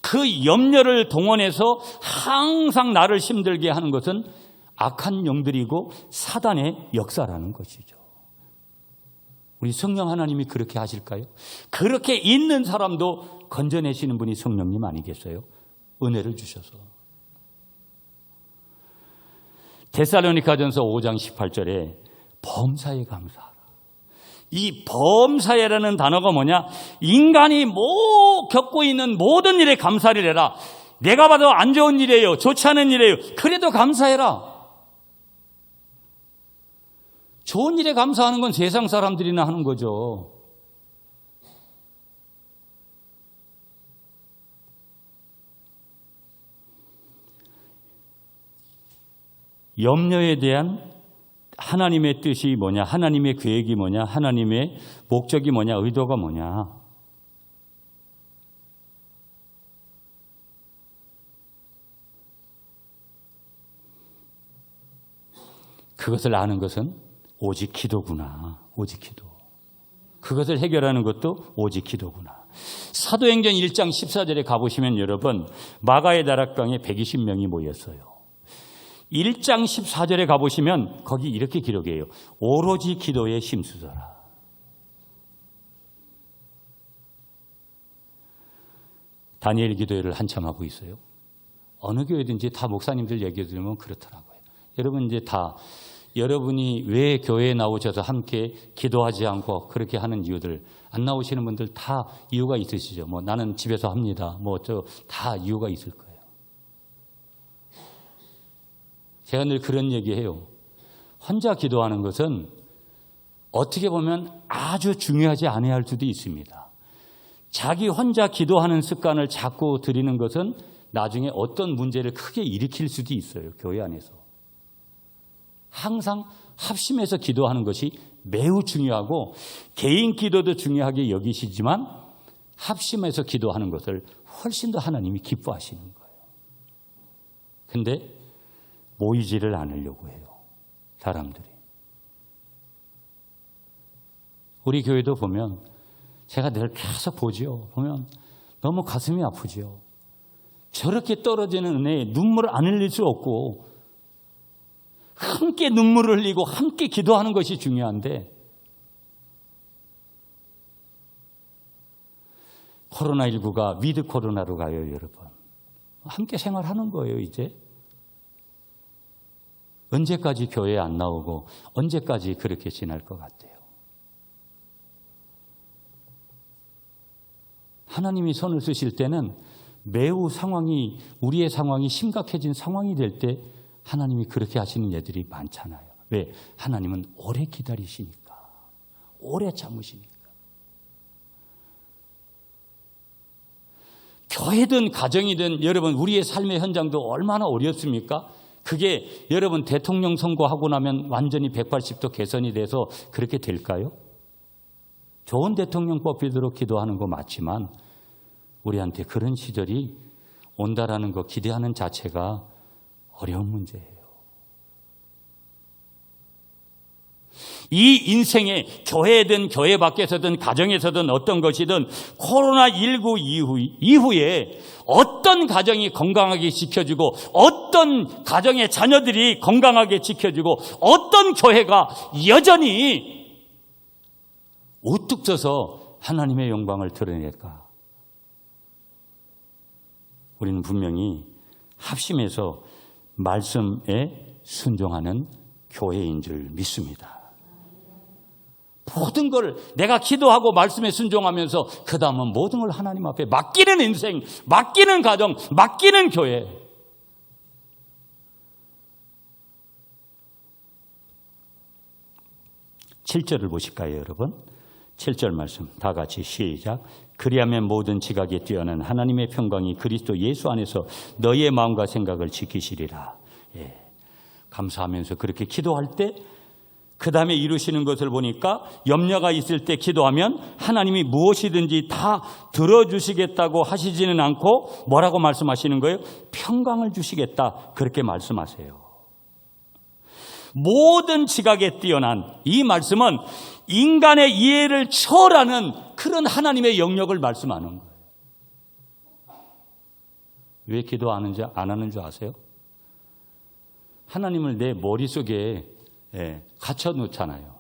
Speaker 1: 그 염려를 동원해서 항상 나를 힘들게 하는 것은 악한 영들이고 사단의 역사라는 것이죠. 우리 성령 하나님이 그렇게 하실까요? 그렇게 있는 사람도 건져내시는 분이 성령님 아니겠어요? 은혜를 주셔서. 데살로니가전서 5장 18절에 범사에 감사하라. 이 범사에라는 단어가 뭐냐? 인간이 겪고 있는 모든 일에 감사를 해라. 내가 봐도 안 좋은 일이에요. 좋지 않은 일이에요. 그래도 감사해라. 좋은 일에 감사하는 건 세상 사람들이나 하는 거죠. 염려에 대한 하나님의 뜻이 뭐냐? 하나님의 계획이 뭐냐? 하나님의 목적이 뭐냐? 의도가 뭐냐? 그것을 아는 것은 오직 기도구나. 오직 기도. 그것을 해결하는 것도 오직 기도구나. 사도행전 1장 14절에 가보시면 여러분 마가의 다락방에 120명이 모였어요. 1장 14절에 가보시면 거기 이렇게 기록해요. 오로지 기도에 힘쓰더라. 다니엘 기도회를 한참 하고 있어요. 어느 교회든지 다 목사님들 얘기 들으면 그렇더라고요. 여러분 이제 다 여러분이 왜 교회에 나오셔서 함께 기도하지 않고 그렇게 하는 이유들 안 나오시는 분들 다 이유가 있으시죠. 뭐 나는 집에서 합니다. 다 이유가 있을 거예요. 제가 늘 그런 얘기해요. 혼자 기도하는 것은 어떻게 보면 아주 중요하지 않아야 할 수도 있습니다. 자기 혼자 기도하는 습관을 자꾸 들이는 것은 나중에 어떤 문제를 크게 일으킬 수도 있어요. 교회 안에서. 항상 합심해서 기도하는 것이 매우 중요하고 개인 기도도 중요하게 여기시지만 합심해서 기도하는 것을 훨씬 더 하나님이 기뻐하시는 거예요. 근데 모이지를 않으려고 해요. 사람들이. 우리 교회도 보면 제가 늘 계속 보지요. 보면 너무 가슴이 아프지요. 저렇게 떨어지는 은혜에 눈물을 안 흘릴 수 없고 함께 눈물을 흘리고 함께 기도하는 것이 중요한데 코로나19가 위드 코로나로 가요, 여러분. 함께 생활하는 거예요, 이제. 언제까지 교회에 안 나오고 언제까지 그렇게 지날 것 같아요. 하나님이 손을 쓰실 때는 매우 우리의 상황이 심각해진 상황이 될 때 하나님이 그렇게 하시는 예들이 많잖아요. 왜? 하나님은 오래 기다리시니까. 오래 참으시니까. 교회든 가정이든 여러분 우리의 삶의 현장도 얼마나 어렵습니까? 그게 여러분 대통령 선거하고 나면 완전히 180도 개선이 돼서 그렇게 될까요? 좋은 대통령 뽑히도록 기도하는 거 맞지만 우리한테 그런 시절이 온다라는 거 기대하는 자체가 어려운 문제예요. 이 인생에 교회든 교회 밖에서든 가정에서든 어떤 것이든 코로나19 이후에 어떤 가정이 건강하게 지켜주고 어떤 가정의 자녀들이 건강하게 지켜주고 어떤 교회가 여전히 우뚝 서서 하나님의 영광을 드러낼까? 우리는 분명히 합심해서 말씀에 순종하는 교회인 줄 믿습니다. 모든 걸 내가 기도하고 말씀에 순종하면서 그 다음은 모든 걸 하나님 앞에 맡기는 인생, 맡기는 가정, 맡기는 교회. 7절을 보실까요, 여러분? 7절 말씀 다 같이 시작. 그리하면 모든 지각에 뛰어난 하나님의 평강이 그리스도 예수 안에서 너의 마음과 생각을 지키시리라. 예. 감사하면서 그렇게 기도할 때 그 다음에 이루시는 것을 보니까 염려가 있을 때 기도하면 하나님이 무엇이든지 다 들어주시겠다고 하시지는 않고 뭐라고 말씀하시는 거예요? 평강을 주시겠다, 그렇게 말씀하세요. 모든 지각에 뛰어난 이 말씀은 인간의 이해를 초월하는 그런 하나님의 영역을 말씀하는 거예요. 왜 기도 안 하는 줄 아세요? 하나님을 내 머릿속에 갇혀 놓잖아요.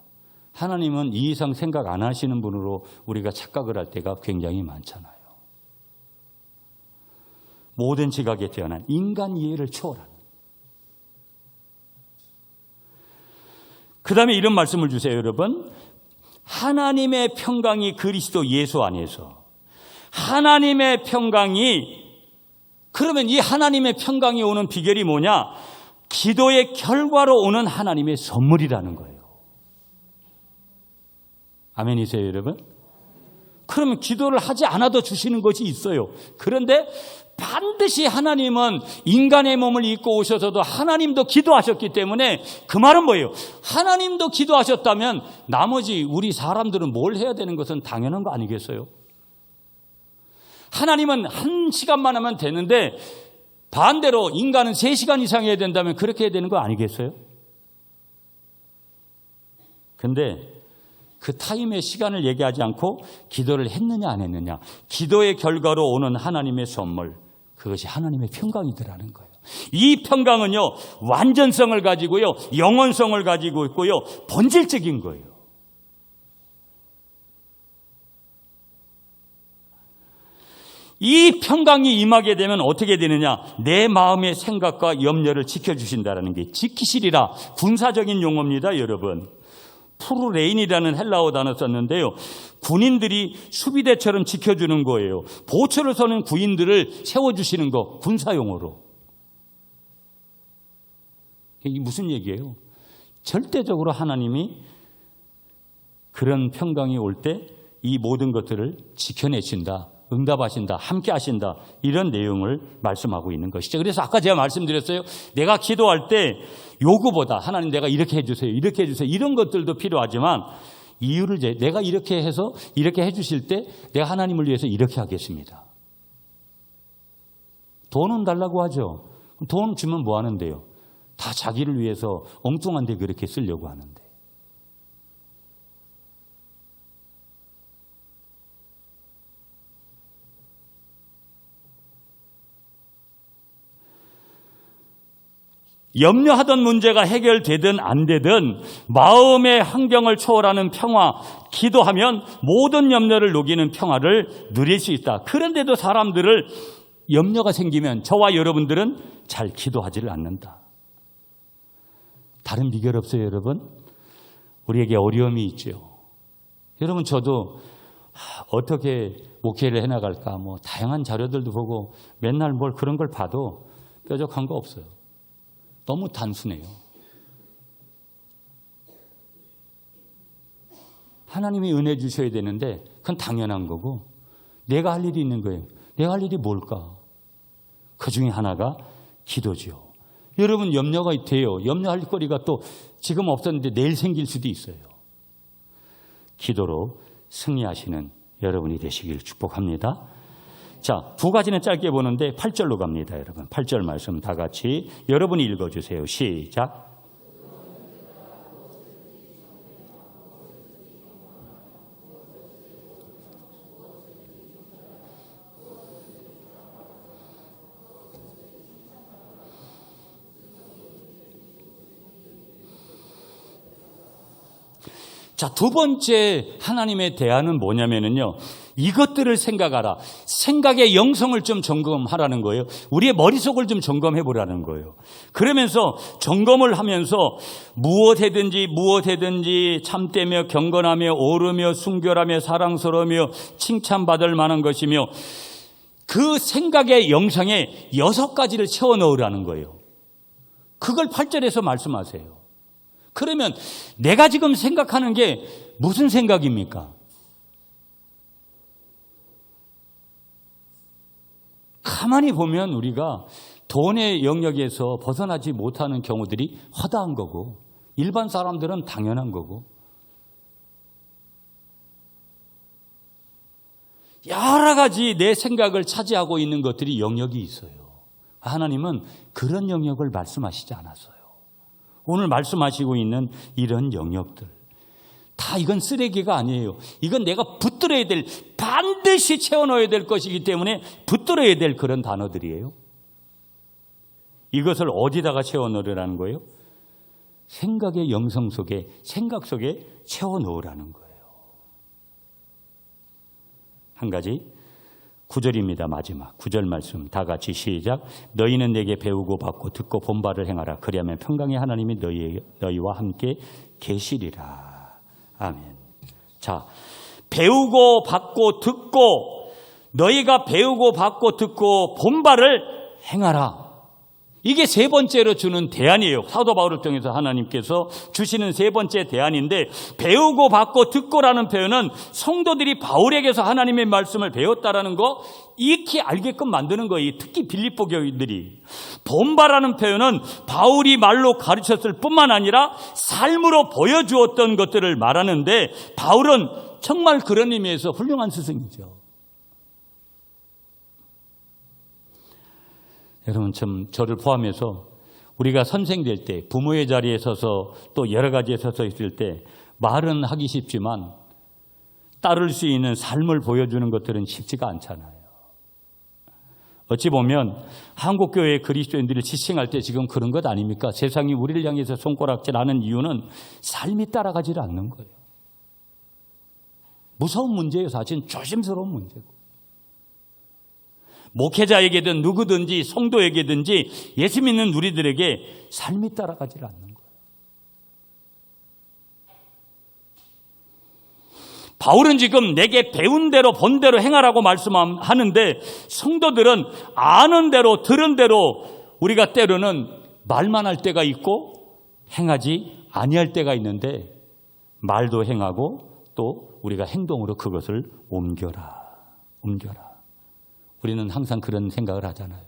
Speaker 1: 하나님은 이 이상 생각 안 하시는 분으로 우리가 착각을 할 때가 굉장히 많잖아요. 모든 지각에 뛰어난 인간 이해를 초월하는. 그 다음에 이런 말씀을 주세요, 여러분. 하나님의 평강이 그리스도 예수 안에서. 하나님의 평강이, 그러면 이 하나님의 평강이 오는 비결이 뭐냐? 기도의 결과로 오는 하나님의 선물이라는 거예요. 아멘이세요, 여러분? 그러면 기도를 하지 않아도 주시는 것이 있어요. 그런데 반드시 하나님은 인간의 몸을 입고 오셔서도 하나님도 기도하셨기 때문에, 그 말은 뭐예요? 하나님도 기도하셨다면 나머지 우리 사람들은 뭘 해야 되는 것은 당연한 거 아니겠어요? 하나님은 1시간만 하면 되는데 반대로 인간은 3시간 이상 해야 된다면 그렇게 해야 되는 거 아니겠어요? 근데 그 타임의 시간을 얘기하지 않고 기도를 했느냐 안 했느냐, 기도의 결과로 오는 하나님의 선물, 그것이 하나님의 평강이더라는 거예요. 이 평강은요, 완전성을 가지고요, 영원성을 가지고 있고요, 본질적인 거예요. 이 평강이 임하게 되면 어떻게 되느냐? 내 마음의 생각과 염려를 지켜주신다는 게 지키시리라, 군사적인 용어입니다, 여러분. 프루레인이라는 헬라어 단어 썼는데요. 군인들이 수비대처럼 지켜주는 거예요. 보초를 서는 군인들을 세워주시는 거, 군사용어로. 이게 무슨 얘기예요? 절대적으로 하나님이 그런 평강이 올 때 이 모든 것들을 지켜내신다, 응답하신다, 함께 하신다, 이런 내용을 말씀하고 있는 것이죠. 그래서 아까 제가 말씀드렸어요. 내가 기도할 때 요구보다 하나님 내가 이렇게 해주세요, 이렇게 해주세요, 이런 것들도 필요하지만 이유를 내가 이렇게 해서 이렇게 해주실 때 내가 하나님을 위해서 이렇게 하겠습니다. 돈은 달라고 하죠. 돈 주면 뭐 하는데요? 다 자기를 위해서 엉뚱한 데 그렇게 쓰려고 하는데. 염려하던 문제가 해결되든 안 되든 마음의 환경을 초월하는 평화, 기도하면 모든 염려를 녹이는 평화를 누릴 수 있다. 그런데도 사람들을 염려가 생기면 저와 여러분들은 잘 기도하지를 않는다. 다른 비결 없어요, 여러분? 우리에게 어려움이 있죠. 여러분, 저도 어떻게 목회를 해나갈까, 다양한 자료들도 보고 맨날 뭘 그런 걸 봐도 뾰족한 거 없어요. 너무 단순해요. 하나님이 은혜 주셔야 되는데 그건 당연한 거고, 내가 할 일이 있는 거예요. 내가 할 일이 뭘까? 그 중에 하나가 기도죠. 여러분, 염려가 돼요. 염려할 거리가 또 지금 없었는데 내일 생길 수도 있어요. 기도로 승리하시는 여러분이 되시길 축복합니다. 자, 2가지는 짧게 보는데 8절로 갑니다, 여러분. 8절 말씀 다 같이 여러분이 읽어주세요. 시작. 자, 2번째 하나님의 대안은 뭐냐면요, 이것들을 생각하라. 생각의 영성을 좀 점검하라는 거예요. 우리의 머릿속을 좀 점검해 보라는 거예요. 그러면서 점검을 하면서 무엇해든지 참되며 경건하며 오르며 순결하며 사랑스러우며 칭찬받을 만한 것이며, 그 생각의 영성에 6가지를 채워 넣으라는 거예요. 그걸 8절에서 말씀하세요. 그러면 내가 지금 생각하는 게 무슨 생각입니까? 가만히 보면 우리가 돈의 영역에서 벗어나지 못하는 경우들이 허다한 거고, 일반 사람들은 당연한 거고, 여러 가지 내 생각을 차지하고 있는 것들이 영역이 있어요. 하나님은 그런 영역을 말씀하시지 않았어요. 오늘 말씀하시고 있는 이런 영역들, 다 이건 쓰레기가 아니에요. 이건 내가 붙들어야 될, 반드시 채워넣어야 될 것이기 때문에 붙들어야 될 그런 단어들이에요. 이것을 어디다가 채워넣으라는 거예요? 생각의 영성 속에, 생각 속에 채워넣으라는 거예요. 한 가지 9절입니다. 마지막 9절 말씀 다 같이 시작. 너희는 내게 배우고 받고 듣고 본바를 행하라. 그리하면 평강의 하나님이 너희와 함께 계시리라. 아멘. 자, 배우고 받고 듣고, 너희가 배우고 받고 듣고 본바를 행하라. 이게 세 번째로 주는 대안이에요. 사도 바울을 통해서 하나님께서 주시는 세 번째 대안인데, 배우고 받고 듣고라는 표현은 성도들이 바울에게서 하나님의 말씀을 배웠다라는 거 익히 알게끔 만드는 거예요. 특히 빌립보 교인들이. 본바라는 표현은 바울이 말로 가르쳤을 뿐만 아니라 삶으로 보여주었던 것들을 말하는데, 바울은 정말 그런 의미에서 훌륭한 스승이죠. 여러분, 저를 포함해서 우리가 선생 될 때, 부모의 자리에 서서 또 여러 가지에 서서 있을 때 말은 하기 쉽지만 따를 수 있는 삶을 보여주는 것들은 쉽지가 않잖아요. 어찌 보면 한국교회 그리스도인들을 지칭할 때 지금 그런 것 아닙니까? 세상이 우리를 향해서 손가락질하는 이유는 삶이 따라가지를 않는 거예요. 무서운 문제예요. 사실 조심스러운 문제고. 목회자에게든 누구든지 성도에게든지 예수 믿는 우리들에게 삶이 따라가지 않는 거예요. 바울은 지금 내게 배운 대로 본 대로 행하라고 말씀하는데, 성도들은 아는 대로 들은 대로 우리가 때로는 말만 할 때가 있고 행하지 아니할 때가 있는데, 말도 행하고 또 우리가 행동으로 그것을 옮겨라. 우리는 항상 그런 생각을 하잖아요.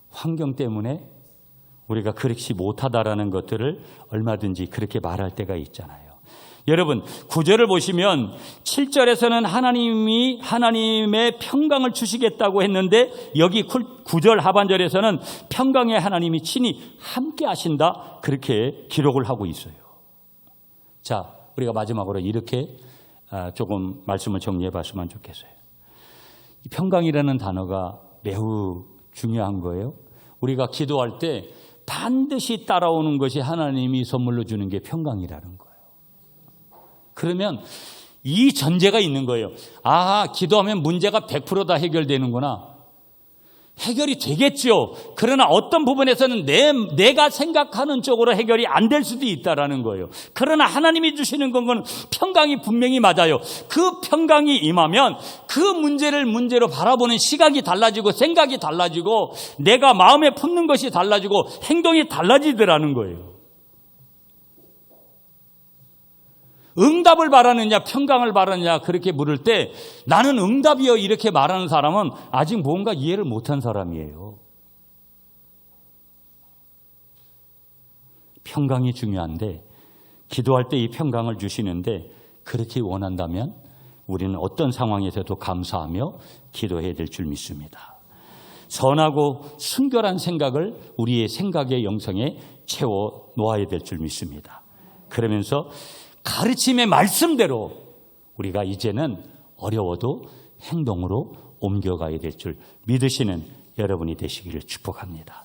Speaker 1: 환경 때문에 우리가 그렇지 못하다라는 것들을 얼마든지 그렇게 말할 때가 있잖아요. 여러분, 9절을 보시면 7절에서는 하나님이 하나님의 평강을 주시겠다고 했는데, 여기 9절 하반절에서는 평강의 하나님이 친히 함께 하신다, 그렇게 기록을 하고 있어요. 자, 우리가 마지막으로 이렇게 조금 말씀을 정리해 봤으면 좋겠어요. 이 평강이라는 단어가 매우 중요한 거예요. 우리가 기도할 때 반드시 따라오는 것이 하나님이 선물로 주는 게 평강이라는 거예요. 그러면 이 전제가 있는 거예요. 아, 기도하면 문제가 100% 다 해결되는구나. 해결이 되겠죠. 그러나 어떤 부분에서는 내가 생각하는 쪽으로 해결이 안 될 수도 있다라는 거예요. 그러나 하나님이 주시는 건 평강이 분명히 맞아요. 그 평강이 임하면 그 문제를 문제로 바라보는 시각이 달라지고 생각이 달라지고 내가 마음에 품는 것이 달라지고 행동이 달라지더라는 거예요. 응답을 바라느냐 평강을 바라느냐 그렇게 물을 때, 나는 응답이요 이렇게 말하는 사람은 아직 뭔가 이해를 못한 사람이에요. 평강이 중요한데, 기도할 때 이 평강을 주시는데, 그렇게 원한다면 우리는 어떤 상황에서도 감사하며 기도해야 될 줄 믿습니다. 선하고 순결한 생각을 우리의 생각의 영성에 채워 놓아야 될 줄 믿습니다. 그러면서 가르침의 말씀대로 우리가 이제는 어려워도 행동으로 옮겨가야 될 줄 믿으시는 여러분이 되시기를 축복합니다.